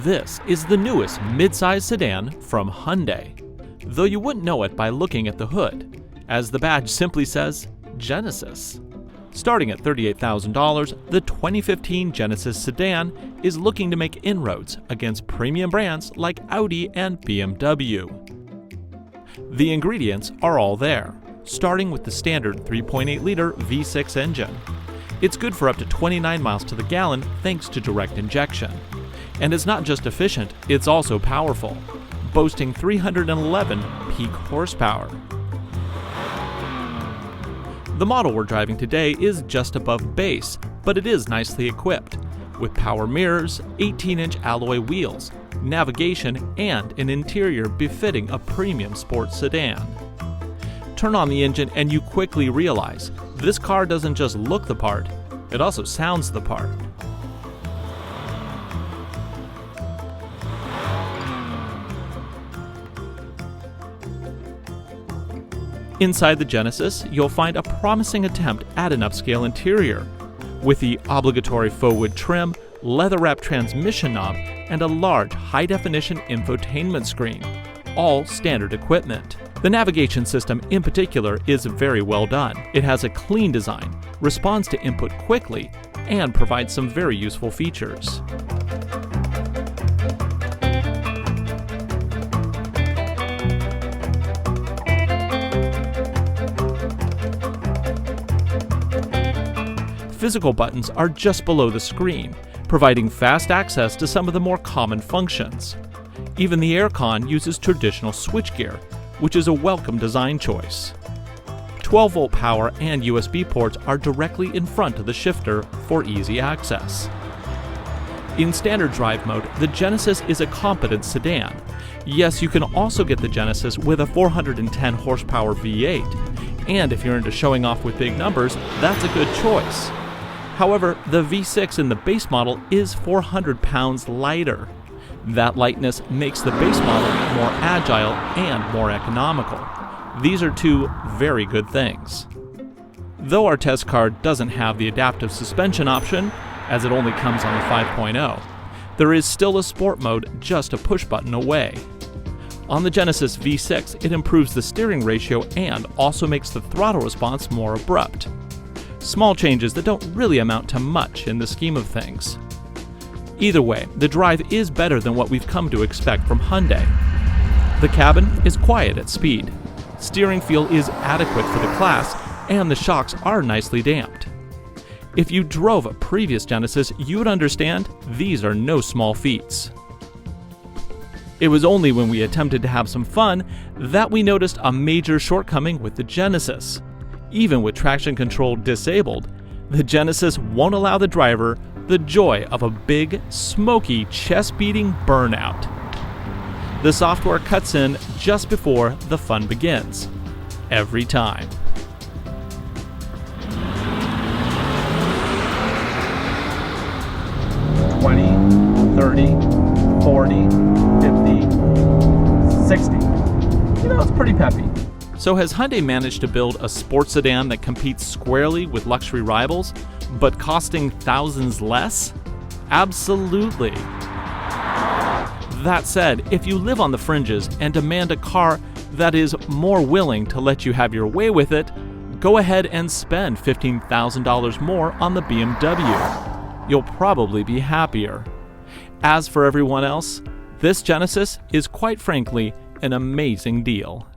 This is the newest midsize sedan from Hyundai, though you wouldn't know it by looking at the hood, as the badge simply says Genesis. Starting at $38,000, the 2015 Genesis sedan is looking to make inroads against premium brands like Audi and BMW. The ingredients are all there, starting with the standard 3.8-liter V6 engine. It's good for up to 29 miles to the gallon thanks to direct injection. And it's not just efficient, it's also powerful, boasting 311 peak horsepower. The model we're driving today is just above base, but it is nicely equipped, with power mirrors, 18-inch alloy wheels, navigation, and an interior befitting a premium sports sedan. Turn on the engine and you quickly realize this car doesn't just look the part, it also sounds the part. Inside the Genesis, you'll find a promising attempt at an upscale interior, with the obligatory faux wood trim, leather-wrapped transmission knob, and a large high-definition infotainment screen, all standard equipment. The navigation system in particular is very well done. It has a clean design, responds to input quickly, and provides some very useful features. Physical buttons are just below the screen, providing fast access to some of the more common functions. Even the aircon uses traditional switchgear, which is a welcome design choice. 12-volt power and USB ports are directly in front of the shifter for easy access. In standard drive mode, the Genesis is a competent sedan. Yes, you can also get the Genesis with a 410 horsepower V8, and if you're into showing off with big numbers, that's a good choice. However, the V6 in the base model is 400 pounds lighter. That lightness makes the base model more agile and more economical. These are two very good things. Though our test car doesn't have the adaptive suspension option, as it only comes on the 5.0, there is still a sport mode just a push button away. On the Genesis V6, it improves the steering ratio and also makes the throttle response more abrupt. Small changes that don't really amount to much in the scheme of things. Either way, the drive is better than what we've come to expect from Hyundai. The cabin is quiet at speed, steering feel is adequate for the class, and the shocks are nicely damped. If you drove a previous Genesis, you would understand these are no small feats. It was only when we attempted to have some fun that we noticed a major shortcoming with the Genesis. Even with traction control disabled, the Genesis won't allow the driver the joy of a big, smoky, chest-beating burnout. The software cuts in just before the fun begins, every time. $20, $30, $40, $50, $60. You know, it's pretty peppy. So has Hyundai managed to build a sports sedan that competes squarely with luxury rivals, but costing thousands less? Absolutely. That said, if you live on the fringes and demand a car that is more willing to let you have your way with it, go ahead and spend $15,000 more on the BMW. You'll probably be happier. As for everyone else, this Genesis is quite frankly an amazing deal.